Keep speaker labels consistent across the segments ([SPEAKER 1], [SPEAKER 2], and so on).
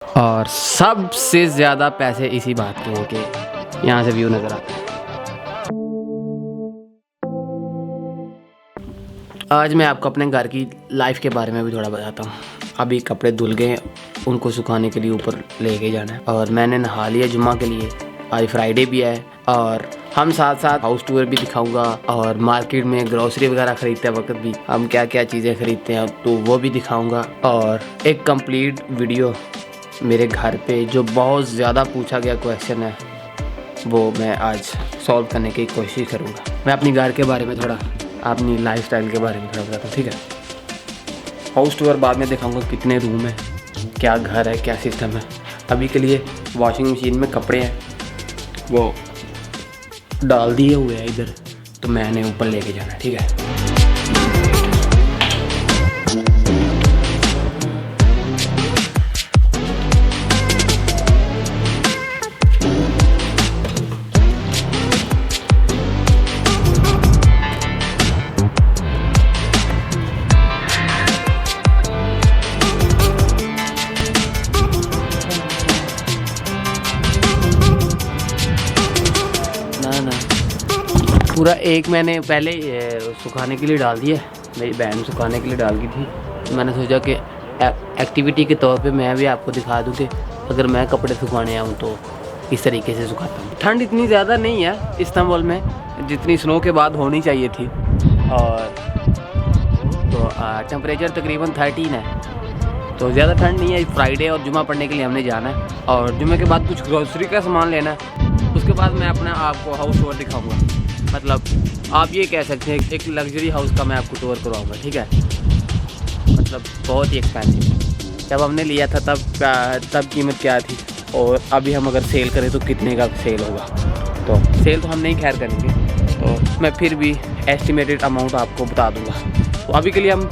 [SPEAKER 1] और सबसे ज़्यादा पैसे इसी बात के हैं कि यहाँ से व्यू नज़र आता है। आज मैं आपको अपने घर की लाइफ के बारे में भी थोड़ा बताता हूँ। अभी कपड़े धुल गए, उनको सुखाने के लिए ऊपर लेके जाना है और मैंने नहा लिया जुम्मा के लिए। आज फ्राइडे भी है और हम साथ साथ हाउस टूर भी दिखाऊंगा और मार्केट में ग्रोसरी वगैरह खरीदते वक्त भी हम क्या क्या चीज़ें खरीदते हैं तो वो भी दिखाऊंगा। और एक कंप्लीट वीडियो मेरे घर पे जो बहुत ज़्यादा पूछा गया क्वेश्चन है वो मैं आज सॉल्व करने की कोशिश करूँगा। मैं अपनी घर के बारे में थोड़ा, अपनी लाइफस्टाइल के बारे में थोड़ा बताता हूँ, ठीक है। हाउस टूर बाद में दिखाऊंगा कितने रूम है, क्या घर है, क्या सिस्टम है। अभी के लिए वॉशिंग मशीन में कपड़े हैं वो डाल दिए हुए हैं इधर, तो मैंने ऊपर लेके जाना है, ठीक है। पूरा एक मैंने पहले सुखाने के लिए डाल दिया, मेरी बहन सुखाने के लिए डाल गई थी। मैंने सोचा कि एक्टिविटी के तौर पे मैं भी आपको दिखा दूँ कि अगर मैं कपड़े सुखाने आऊँ तो इस तरीके से सुखाता हूँ। ठंड इतनी ज़्यादा नहीं है इस्तांबुल में जितनी स्नो के बाद होनी चाहिए थी, और तो टेम्परेचर तकरीबन 13 है, तो ज़्यादा ठंड नहीं है। फ्राइडे और जुमा पढ़ने के लिए हमने जाना है और जुमे के बाद कुछ ग्रोसरी का सामान लेना है। उसके बाद मैं अपना आपको हाउस टूर दिखाऊँगा, मतलब आप ये कह सकते हैं एक लग्जरी हाउस का मैं आपको टूर करवाऊँगा, ठीक है। मतलब बहुत ही एक्सपेंसिव। जब हमने लिया था तब कीमत क्या थी और अभी हम अगर सेल करें तो कितने का सेल होगा। तो सेल तो हम नहीं खैर करेंगे, तो मैं फिर भी एस्टिमेटेड अमाउंट आपको बता दूँगा। तो अभी के लिए हम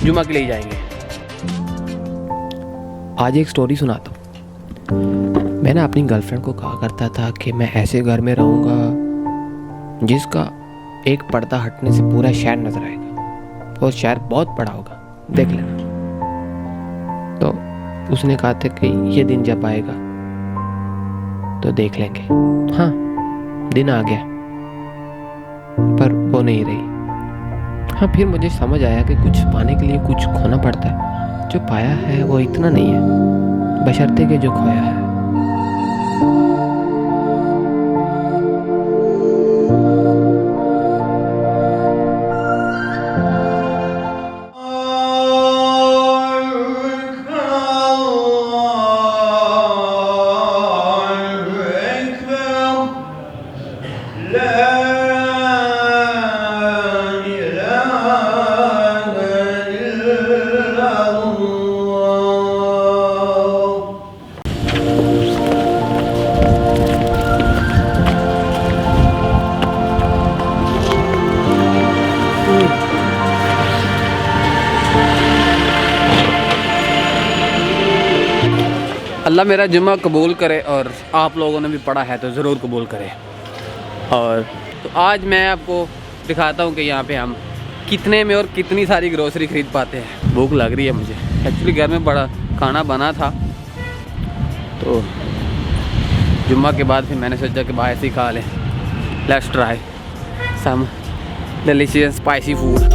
[SPEAKER 1] जुमा के लिए जाएंगे। आज एक स्टोरी सुनाता हूँ। मैंने अपनी गर्लफ्रेंड को कहा करता था कि मैं ऐसे घर में रहूँगा जिसका एक पर्दा हटने से पूरा शहर नजर आएगा, और शहर बहुत बड़ा होगा, देख लेना। तो उसने कहा था कि ये दिन जब आएगा तो देख लेंगे। हाँ, दिन आ गया पर वो नहीं रही। हाँ, फिर मुझे समझ आया कि कुछ पाने के लिए कुछ खोना पड़ता है। जो पाया है वो इतना नहीं है, बशर्ते कि जो खोया है। अल्लाह मेरा जुम्मा कबूल करे और आप लोगों ने भी पढ़ा है तो ज़रूर कबूल करे। और तो आज मैं आपको दिखाता हूँ कि यहाँ पे हम कितने में और कितनी सारी ग्रोसरी ख़रीद पाते हैं। भूख लग रही है मुझे, एक्चुअली घर में बड़ा खाना बना था, तो जुम्मा के बाद फिर मैंने सोचा कि बाहर से ही खा लें। Let's try some delicious spicy food.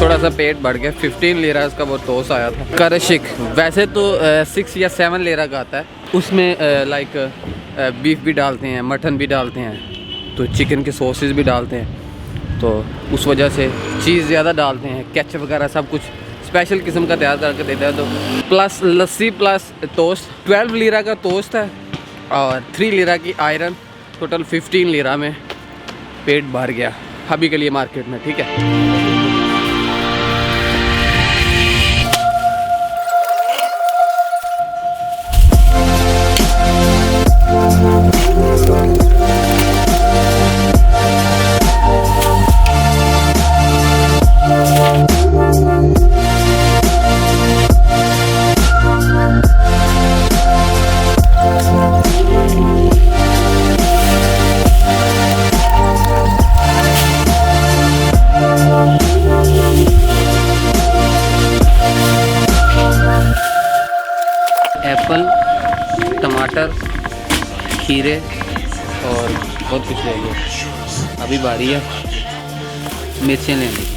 [SPEAKER 1] थोड़ा सा पेट बढ़ गया। 15 लीरा इसका वो टोस्ट आया था। करशिक वैसे तो 6 या 7 लीरा का आता है, उसमें लाइक बीफ भी डालते हैं, मटन भी डालते हैं, तो चिकन के सॉसेस भी डालते हैं, तो उस वजह से चीज़ ज़्यादा डालते हैं, केचप वगैरह सब कुछ स्पेशल किस्म का तैयार करके देता है। तो प्लस लस्सी प्लस टोस्ट 12 लीरा का टोस्ट है और 3 लीरा की आयरन, टोटल 15 लीरा में पेट भर गया अभी के लिए मार्केट में, ठीक है। खीरे और बहुत कुछ ले लिया। अभी बारी है मिर्चें लेने की।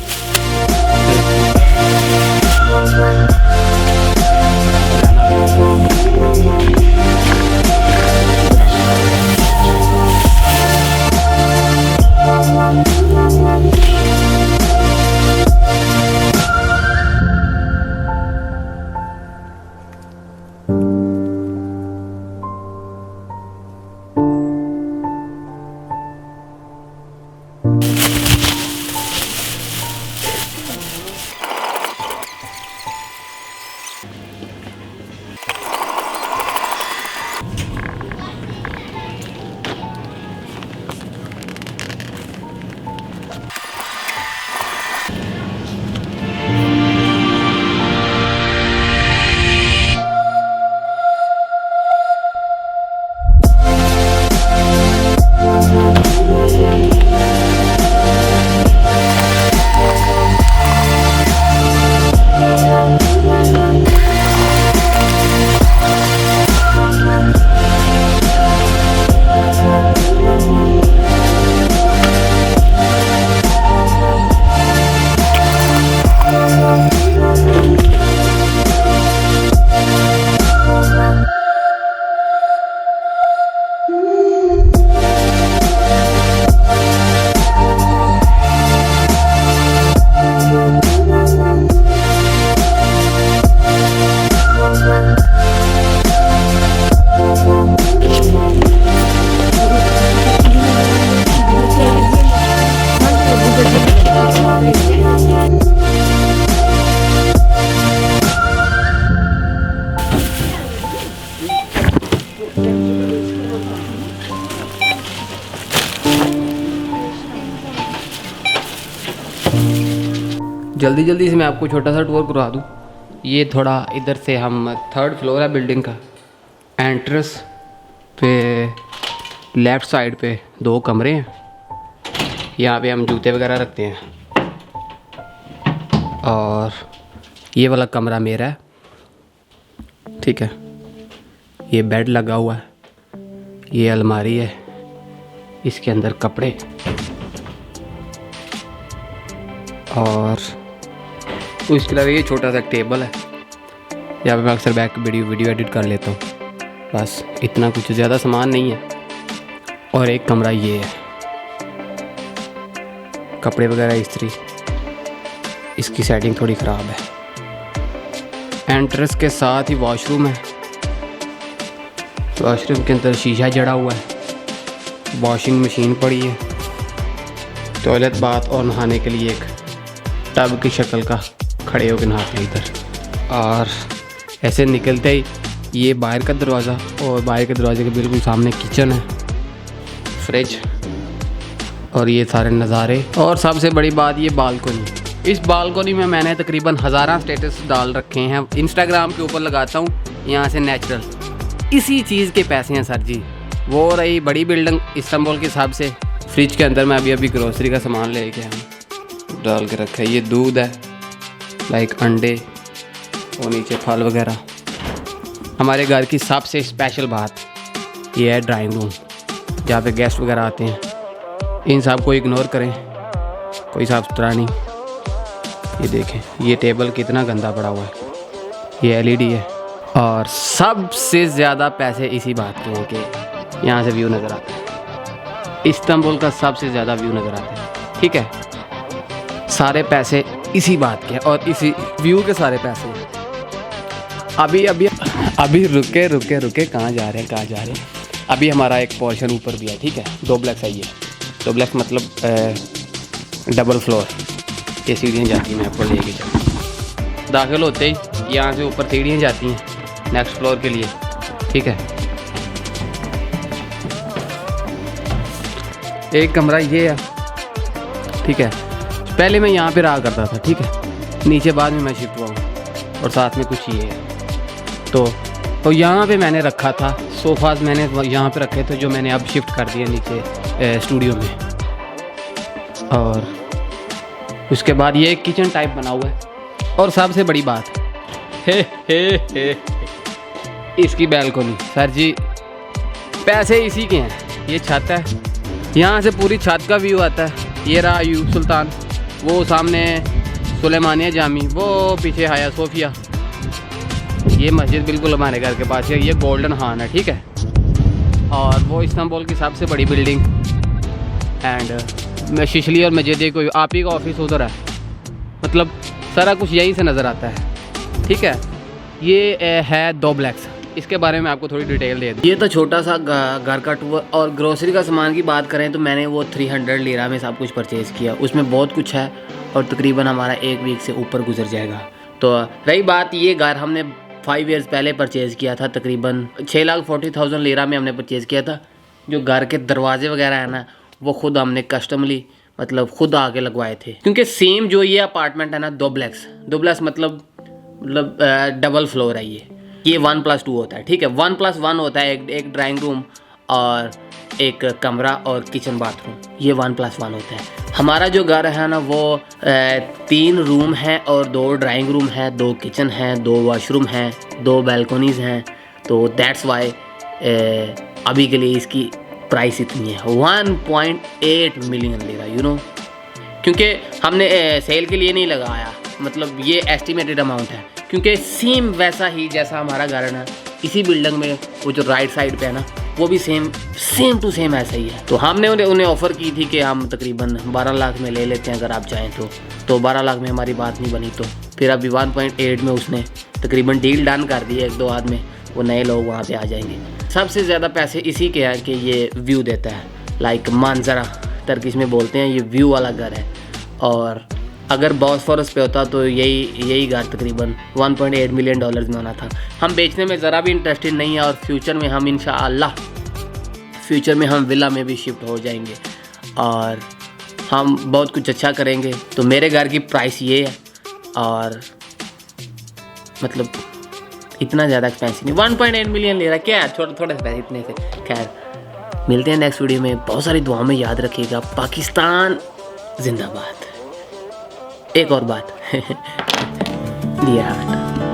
[SPEAKER 1] जल्दी जल्दी से मैं आपको छोटा सा टूर करवा दूँ। ये थोड़ा इधर से हम 3rd फ्लोर है बिल्डिंग का। एंट्रेंस पे लेफ़्ट साइड पे 2 कमरे हैं। यहाँ पे हम जूते वगैरह रखते हैं। और ये वाला कमरा मेरा है, ठीक है। ये बेड लगा हुआ है, ये अलमारी है, इसके अंदर कपड़े, और उसके अलावा ये छोटा सा टेबल है, यहाँ पे मैं अक्सर बैक वीडियो एडिट कर लेता हूँ। बस इतना, कुछ ज़्यादा सामान नहीं है। और एक कमरा ये है, कपड़े वगैरह इस्त्री, इसकी सेटिंग थोड़ी ख़राब है। एंट्रेंस के साथ ही वॉशरूम है। वॉशरूम के अंदर शीशा जड़ा हुआ है, वॉशिंग मशीन पड़ी है, टॉयलेट बाथ और नहाने के लिए एक टब की शक्ल का खड़े होकर नहाते हैं इधर। और ऐसे निकलते ही ये बाहर का दरवाज़ा, और बाहर के दरवाजे के बिल्कुल सामने किचन है, फ्रिज, और ये सारे नज़ारे। और सबसे बड़ी बात ये बालकोनी। इस बालकोनी में मैंने तकरीबन 1000 स्टेटस डाल रखे हैं, इंस्टाग्राम के ऊपर लगाता हूँ यहाँ से नेचुरल। इसी चीज़ के पैसे हैं सर जी। वो रही बड़ी बिल्डिंग इस्तांबुल के हिसाब से। फ्रिज के अंदर मैं अभी ग्रोसरी का सामान लेके आया, डाल के रखा है। ये दूध है, लाइक अंडे, और नीचे फल वगैरह। हमारे घर की सबसे स्पेशल बात ये है ड्राइंग रूम, जहाँ पे गेस्ट वगैरह आते हैं। इन सब को इग्नोर करें, कोई साफ सुथरा नहीं। ये देखें, ये टेबल कितना गंदा पड़ा हुआ है। ये LED है। और सबसे ज़्यादा पैसे इसी बात के हैं कि यहाँ से व्यू नज़र आता है। इस्तांबुल का सबसे ज़्यादा व्यू नज़र आता है, ठीक है। सारे पैसे इसी बात के, और इसी व्यू के सारे पैसे। अभी रुके कहाँ जा रहे हैं। अभी हमारा एक पोर्शन ऊपर भी है, ठीक है। 2 ब्लॉक्स है, ये 2 ब्लॉक्स मतलब डबल फ्लोर। ये सीढ़ियाँ जाती हैं, मैं आपको लेके चलूँ। दाखिल होते ही यहाँ से ऊपर सीढ़ियाँ जाती हैं नेक्स्ट फ्लोर के लिए, ठीक है। एक कमरा ये है, ठीक है। पहले मैं यहाँ पे रहा करता था, ठीक है। नीचे बाद में मैं शिफ्ट हुआ हूँ, और साथ में कुछ ये है। तो यहाँ पे मैंने रखा था सोफ़ाज़, मैंने यहाँ पे रखे थे, जो मैंने अब शिफ्ट कर दिए नीचे स्टूडियो में। और उसके बाद ये एक किचन टाइप बना हुआ है। और सबसे बड़ी बात इसकी बैल्कोनी। सर जी पैसे इसी के हैं। ये छत है, यहाँ से पूरी छत का व्यू आता है। ये रहा अयूब सुल्तान, वो सामने सुलेमानिया जामी, वो पीछे हाया सोफिया। ये मस्जिद बिल्कुल हमारे घर के पास है, ये गोल्डन हान है, ठीक है। और वो इस्तांबुल की सबसे बड़ी बिल्डिंग एंड शिशली और मस्जिद कोई आप ही का ऑफिस उधर है, मतलब सारा कुछ यहीं से नज़र आता है, ठीक है। ये है डुप्लेक्स, इसके बारे में आपको थोड़ी डिटेल दे दी। ये तो छोटा सा घर का टूर। और ग्रोसरी का सामान की बात करें तो मैंने वो 300 लीरा में सब कुछ परचेज़ किया, उसमें बहुत कुछ है और तकरीबन हमारा 1 वीक से ऊपर गुजर जाएगा। तो रही बात, ये घर हमने 5 ईयर्स पहले परचेज़ किया था, तकरीबन 6,40,000 लीरा में हमने परचेज़ किया था। जो घर के दरवाजे वगैरह है ना, वो खुद हमने कस्टमली मतलब खुद आके लगवाए थे, क्योंकि सेम जो ये अपार्टमेंट है ना, डुप्लेक्स मतलब डबल फ्लोर है। ये 1+2 होता है, ठीक है। 1+1 होता है, एक ड्राइंग रूम और एक कमरा और किचन बाथरूम, ये 1+1 होता है। हमारा जो घर है ना, वो 3 रूम है और 2 ड्राइंग रूम है, 2 किचन है, 2 वॉशरूम हैं, 2 बैल्कोनीज हैं। तो दैट्स वाई अभी के लिए इसकी प्राइस इतनी है 1.8 मिलियन लीरा, यू नो। क्योंकि हमने सेल के लिए नहीं लगाया, मतलब ये एस्टिमेटेड अमाउंट है, क्योंकि सेम वैसा ही जैसा हमारा घर है ना, इसी बिल्डिंग में वो जो राइट साइड पे है ना, वो भी सेम टू सेम ऐसा ही है। तो हमने उन्हें ऑफ़र की थी कि हम तकरीबन 12 लाख में ले लेते हैं अगर आप चाहें तो 12 लाख में हमारी बात नहीं बनी, तो फिर अभी 1.8 में उसने तकरीबन डील डन कर दी है। 1-2 बाद में वो नए लोग वहाँ पे आ जाएंगे। सबसे ज़्यादा पैसे इसी के हैं कि ये व्यू देता है, लाइक मानजरा टर्किश में बोलते हैं, ये व्यू वाला घर है। और अगर बॉस्फोरस पे होता तो यही घर तकरीबन 1.8 मिलियन डॉलर्स में होना था। हम बेचने में ज़रा भी इंटरेस्टेड नहीं है और फ्यूचर में हम इंशाअल्लाह हम विला में भी शिफ्ट हो जाएंगे और हम बहुत कुछ अच्छा करेंगे। तो मेरे घर की प्राइस ये है और मतलब इतना ज़्यादा एक्सपेंसिव नहीं, 1.8 मिलियन ले रहा है, क्या थोड़े से पैसे इतने से। खैर मिलते हैं नेक्स्ट वीडियो में, बहुत सारी दुआ में याद रखिएगा। पाकिस्तान जिंदाबाद। एक और बात डियर हार्ट,